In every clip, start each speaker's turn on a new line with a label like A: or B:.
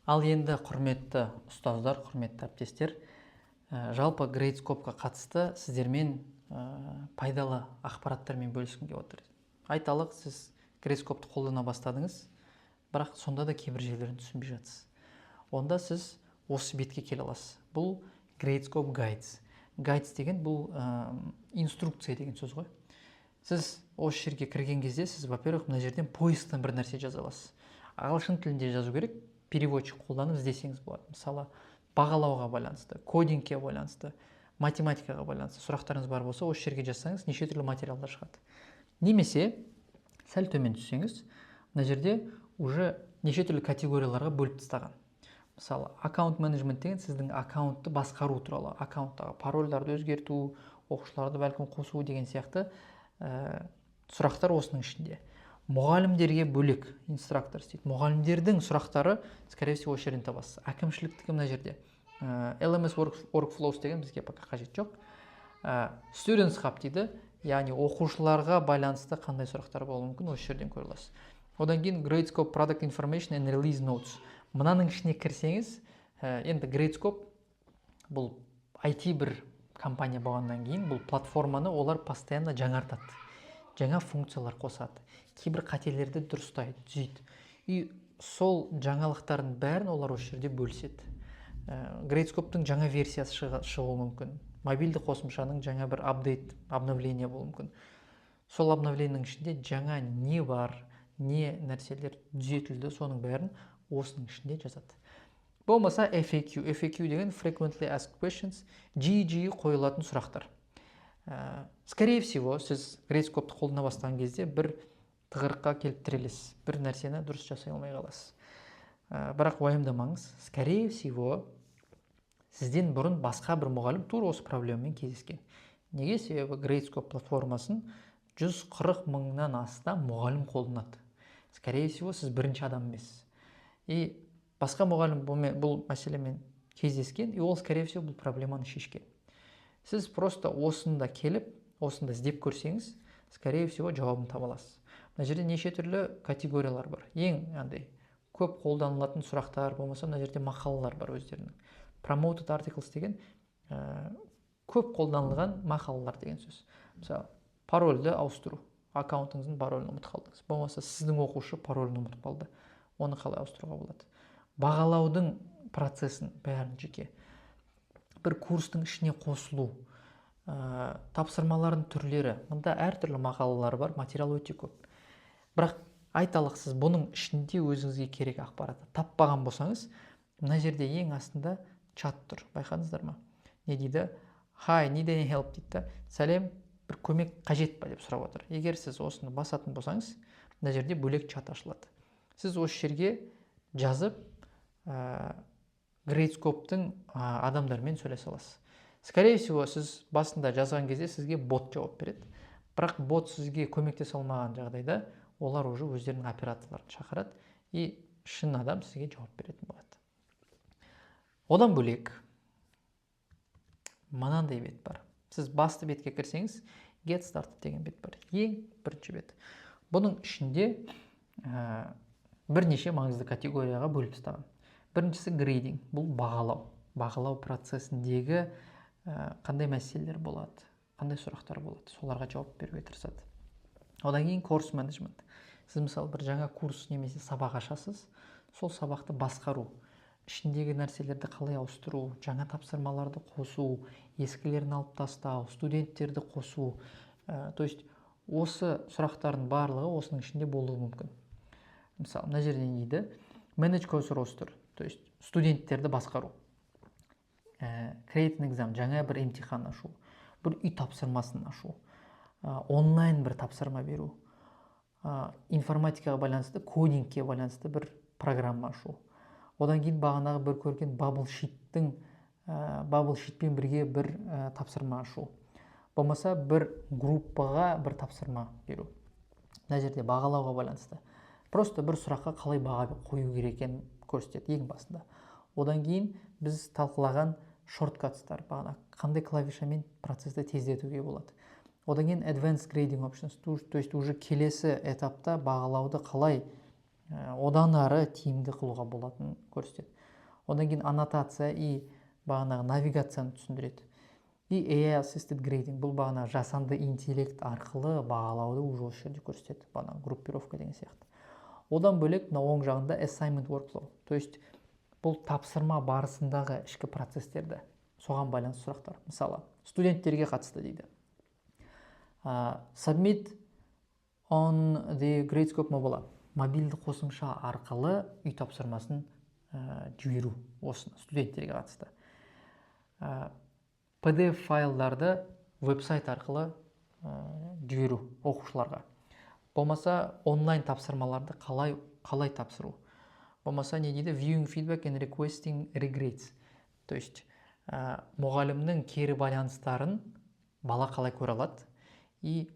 A: Ал енді құрметті ұстаздар, құрметті әріптестер, жалпы Gradescope-қа қатысты сіздермен пайдалы ақпараттармен бөліскім келіп отыр. Айталық, сіз Gradescope-ты қолдана бастадыңыз, бірақ сонда да кейбір жерлерін түсінбей жатсыз. Онда сіз осы бетке келе аласыз. Бұл Gradescope Guides. Guides деген бұл инструкция деген сөз ғой. Сіз осы жерге кірген кезде, сіз, во-первых, мына жерден поисктан бір нәрсе жаза аласыз. Ағылшын тілінде жазу керек, переводчик қолданып іздесеңіз болады. Мысалы, бағалауға байланысты, кодингке байланысты, математикаға байланысты сұрақтарыңыз бар болса, осы жерге жазсаңыз, неше түрлі материалдар шығады. Немесе, сәл төмен түссеңіз, мына жерде уже неше түрлі категорияларға бөліп тастаған. Мысалы, аккаунт менеджмент деген сіздің аккаунтты басқару туралы, аккаунттағы парольдарды өзгерту, оқушыларды бәлкім қосу деген сияқты сұрақтар осының ішінде. Мұғалімдерге бөлек инструктор істейді. Мұғалімдердің сұрақтары, скорее всего, осы жерден табасыз. Әкімшіліктікі мына жерде. LMS workflows деген бізге пока қажет жоқ. Students Hub дейді, яғни оқушыларға байланысты қандай сұрақтар болуы мүмкін, осы жерден көре аласыз. Одан кейін Gradescope Product Information and Release Notes. Мынаның ішіне кірсеңіз, енді Gradescope бұл IT бір компания болғаннан кейін, бұл платформаны олар постоянно жаңартады. Жаңа функциялар қосады. Кейбір қателерді дұрыстайды, түзейді. И сол жаңалықтардың бәрін олар осы жерде бөліседі. Gradescope-тың жаңа версиясы шығуы мүмкін. Мобильді қосымшаның жаңа бір апдейт, обновление болуы мүмкін. Сол обновлениенің ішінде жаңа не бар, не нәрселер түзетілді, соның бәрін осының ішінде жазады. Болмаса FAQ. FAQ деген Frequently Asked Questions, жиі қойылатын сұрақтар. Скорее всего, сіз Gradescope-ты қолдана бастаған кезде бір тығырыққа келіп тірелесіз, бір нәрсені дұрыс жасай алмай қаласыз. Бірақ уайымдамаңыз, скорее всего, сізден бұрын басқа бір мұғалім тура осы проблемамен кездескен. Неге? Себебі Gradescope платформасын 140 мыңнан астам мұғалім қолданады. Скорее всего, сіз бірінші адам емессіз. И басқа мұғалім бұл мәселемен кездескен, и ол, скорее всего, бұл проблеманы шешкен. Сіз просто осында келіп, осында іздеп көрсеңіз, скорее всего, жауабын таба аласыз. Мына жерде неше түрлі категориялар бар. Ең көп қолданылатын сұрақтар болмаса, мына жерде мақалалар бар өздерінің. Promoted articles деген көп қолданылған мақалалар деген сөз. Мысалы, парольді ауыстыру. Аккаунтыңыздың паролін ұмытып қалдыңыз. Болмаса, сіздің оқушы паролін ұмытып қалды. Оны қалай ауыстыруға болады? Бағалаудың процесін бәрін жеке. Бір курстың ішіне қосылу, тапсырмалардың түрлері. Мұнда әртүрлі мақалалар бар, материал өте көп. Бірақ айталық, сіз бұның ішінде өзіңізге керек ақпаратты таппаған болсаңыз, мына жерде ең астында чат тұр. Байқадыңыздар ма? Не дейді? Hi, need any help дейді. Сәлем, бір көмек қажет па деп сұрап отыр. Егер сіз осыны басатын болсаңыз, мына жерде бөлек чат ашылады. Сіз осы жерге жазып, Gradescope-тың адамдармен сөйлесе аласыз. Скорее всего, сіз басында жазған кезде сізге бот жауап береді. Бірақ бот сізге көмектесе алмаған жағдайда, олар уже өздерінің операторларын шақырады и шын адам сізге жауап беретін болады. Одан бөлек, мынандай бет бар. Сіз басты бетке кірсеңіз, Get Started деген бет бар. Ең бірінші бет. Бұның ішінде бірнеше маңызды категорияға бөліп тастаған. Біріншісі грейдинг, бұл бағалау. Бағалау процесіндегі қандай мәселелер болады, қандай сұрақтар болады, соларға жауап беруге тырысады. Одан кейін course management. Сіз мысалы бір жаңа курс немесе сабақ ашасыз, сол сабақты басқару, ішіндегі нәрселерді қалай ауыстыру, жаңа тапсырмаларды қосу, ескілерін алып тастау, студенттерді қосу. То есть осы сұрақтардың барлығы осының ішінде болуы мүмкін. Мысалы, мына жерде не дейді? Manage course roster, то есть студенттерді басқару. Create an exam, жаңа бір емтихан ашу, бір үй тапсырмасын ашу, онлайн бір тапсырма беру, информатикаға байланысты, кодингке байланысты бір программа ашу. Одан кейін бағанағы бір көрген Bubble Sheet-пен бірге бір тапсырма ашу. Болмаса бір группаға бір тапсырма беру. Мына жерде бағалауға байланысты. Просто бір сұраққа қалай баға қою керек екенін көрсетеді ең басында. Одан кейін біз талқылаған шорткатстар, бағана қандай клавишамен процесті тездетуге болады. Одан кейін advanced grading options, то есть уже келесі этапта бағалауды қалай одан ары тиімді қылуға болатынын көрсетеді. Одан кейін аннотация и бағанағы навигацияны түсіндіреді. И AI assisted grading, бұл бағанағы жасанды интеллект арқылы бағалауды уже осы жерде көрсетеді, бағанағы группировка деген сияқты. Одан бөлек мына оң жағында assignment workflow, то есть бұл тапсырма барысындағы ішкі процестерді, соған байланысты сұрақтар. Мысалы, студенттерге қатысты дейді. Submit on the Gradescope mobile app. Мобильді қосымша арқылы үй тапсырмасын жіберу осыны студенттерге қатысты. PDF файлдарды веб-сайт арқылы жіберу оқушыларға. Болмаса онлайн тапсырмаларды қалай тапсыру. Болмаса не дейді? Viewing feedback and requesting regrades. То есть мұғалімнің кері байланыстарын бала қалай көре алады. И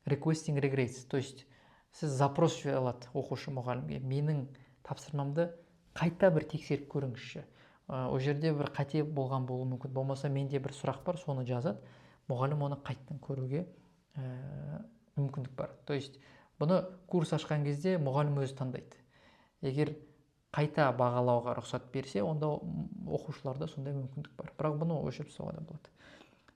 A: requesting regrades, то есть сіз запрос жібере алады оқушы мұғалімге. Менің тапсырмамды қайта бір тексеріп көріңізші. Ол жерде бір қате болған болуы мүмкін. Болмаса менде бір сұрақ бар, соны жазады. Мұғалім оны қайттан көруге мүмкіндік бар. То есть бұны курс ашқан кезде мұғалім өзі таңдайды. Егер қайта бағалауға рұқсат берсе, онда оқушыларда сондай мүмкіндік бар. Бірақ бұны өшіріп тастауға да болады.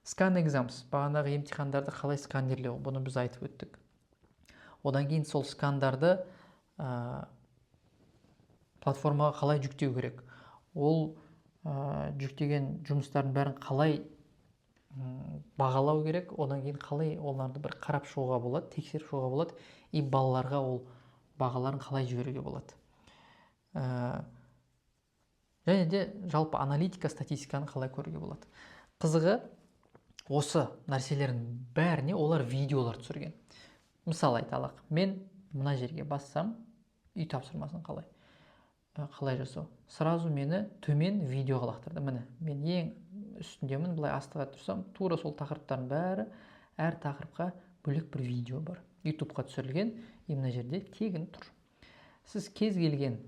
A: Scan exams, бағанағы емтихандарды қалай сканерлеу, бұны біз айтып өттік. Одан кейін сол скандарды платформаға қалай жүктеу керек. Ол жүктеген жұмыстардың бәрін қалай бағалау керек, одан кейін қалай оларды бір қарап шығуға болады, тексеріп шығуға болады, и балаларға ол бағаларын қалай жіберуге болады. Және де жалпы аналитика, статистиканы қалай көруге болады. Қызығы, осы нәрселердің бәріне олар видеолар түсірген. Мысалы айталық, мен мына жерге бассам, үй тапсырмасын қалай жасау. Сразу мені төмен видеоға лақтырды. Міне, мен ең үстіндемін, былай астыға тұрсам, тура сол тақырыптардың бәрі, әр тақырыпқа бөлек бір видео бар. YouTube-қа түсірілген, и мына жерде тегін тұр. Сіз кез келген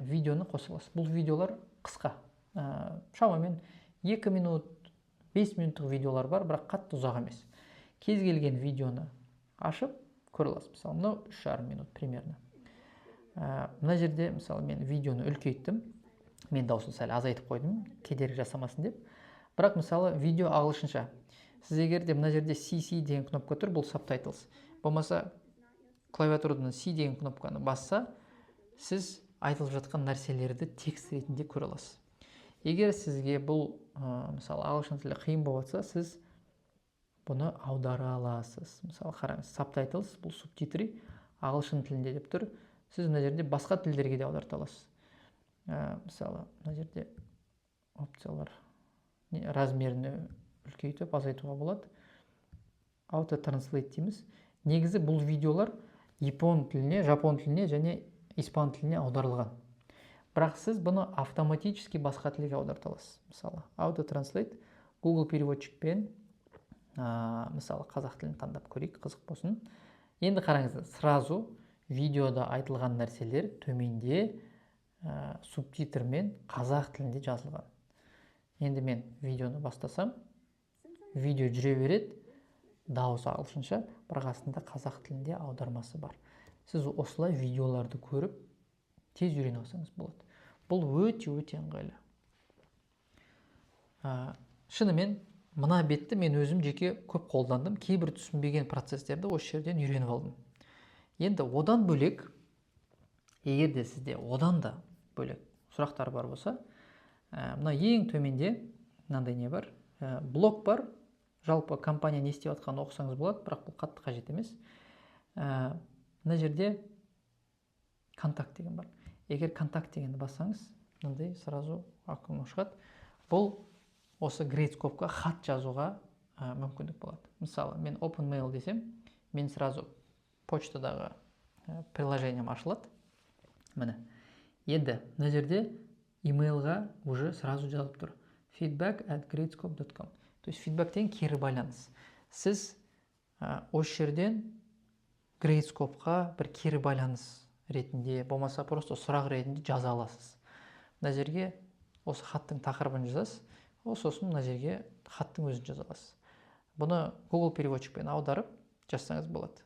A: видеоны қоса аласыз. Бұл видеолар қысқа. Шамамен 2 минут, 5 минуттық видеолар бар, бірақ қатты ұзақ емес. Кез келген видеоны ашып көре аласыз. Мысалы, мынау 3,5 минут примерно. Мына жерде, мысалы, мен видеоны үлкейттім. Мен дауысын сәл азайтып қойдым, кедергі жасамасын деп. Бірақ, мысалы, видео ағылшынша. Сіз егер де мына жерде CC деген кнопка тұр, бұл subtitles. Болмаса, клавиатурадан C деген кнопканы басса, сіз айтылып жатқан нәрселерді текст ретінде көре аласыз. Егер сізге бұл, мысалы, ағылшын тілі қиын болып жатса, сіз бұны аудара аласыз. Мысалы, қараңыз, subtitles, бұл субтитры ағылшын тілінде деп тұр. Сіз мына жерде басқа тілдерге де аударта аласыз. Мысалы, мына жерде опциялар размерін үлкейтіп азайтуға болады. Auto translate дейміз. Негізі бұл видеолар япон тіліне, жапон тіліне және испан тіліне аударылған. Бірақ сіз бұны автоматически басқа тілге аударта аласыз. Мысалы, auto translate Google переводчикпен, мысалы, қазақ тілін таңдап көрейік, қызық болсын. Енді қараңыз, сразу видеода айтылған нәрселер төменде субтитрмен қазақ тілінде жазылған. Енді мен видеоны бастасам, видео жүре береді, дауысы ағылшынша, бірақ астында қазақ тілінде аудармасы бар. Сіз осылай видеоларды көріп, тез үйрене алсаңыз болады. Бұл өте ыңғайлы. Шынымен, мына бетті мен өзім жеке көп қолдандым. Кейбір түсінбеген процестерді осы жерден үйреніп алдым. Енді одан бөлек, егер де сізде одан да бөлек сұрақтар бар болса, мына ең төменде мынандай не бар? Блог бар. Жалпы компания не істеп жатқанын оқысаңыз болады, бірақ бұл қатты қажет емес. Мына жерде контакт деген бар. Егер контакт дегенді бассаңыз, мынандай сразу окно шығады. Бұл осы Gradescope-қа хат жазуға мүмкіндік болады. Мысалы, мен open mail десем, мен сразу почтадағы приложением ашылады. Міне. Енді мына жерде имейлға уже сразу жазылып тұр. feedback@gradescope.com. То есть feedback деген кері байланыс. Сіз осы жерден Gradescope-қа бір кері байланыс ретінде, болмаса просто сұрақ ретінде жаза аласыз. Мына жерге осы хаттың тақырыбын жазасыз, сосын мына жерге хаттың өзін жаза аласыз. Бұны Google переводчикпен аударып жазсаңыз болады.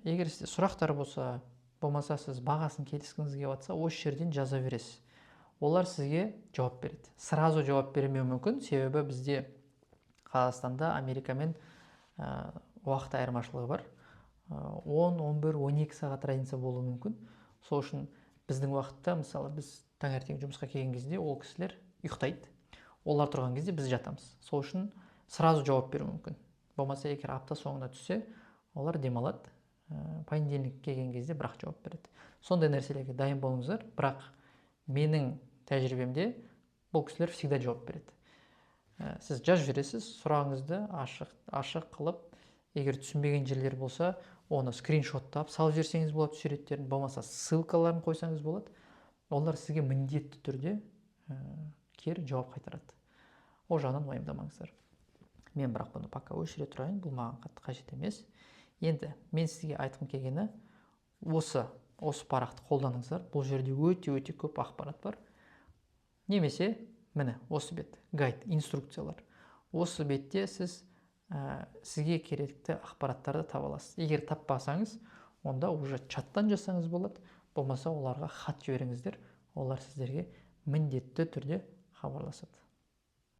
A: Егер сізде сұрақтар болса, болмаса сіз бағасын келіскіңіз келіп жатса, осы жерден жаза бересіз. Олар сізге жауап береді. Сразу жауап бермеуі мүмкін, себебі бізде Қазақстанда Америкамен уақыт айырмашылығы бар. 10, 11, 12 сағат разница болуы мүмкін. Сол үшін біздің уақытта, мысалы, біз таңертең жұмысқа келген кезде ол кісілер ұйықтайды. Олар тұрған кезде біз жатамыз. Сол үшін сразу жауап беру мүмкін. Болмаса егер апта соңына түссе, олар демалады. Понедельник келген кезде бірақ жауап береді. Сондай нәрселерге дайын болыңыздар, бірақ менің тәжірибемде бұл кісілер всегда жауап береді. Сіз жазып жібересіз, сұрағыңызды ашық қылып, егер түсінбеген жерлер болса, оны скриншоттап салып жіберсеңіз болады суреттерін, болмаса ссылкаларын қойсаңыз болады. Олар сізге міндетті түрде кері жауап қайтарады. Ол жағынан уайымдамаңыздар. Мен бірақ бұны пока өшіре тұрайын, бұл маған қатты қажет емес. Енді мен сізге айтқым келгені, осы парақты қолданыңыздар. Бұл жерде өте көп ақпарат бар. Немесе міне осы бет, гайд, инструкциялар. Осы бетте сіз сізге керекті ақпараттарды таба аласыз. Егер таппасаңыз, онда уже чаттан жасаңыз болады, болмаса оларға хат жіберіңіздер. Олар сіздерге міндетті түрде хабарласады.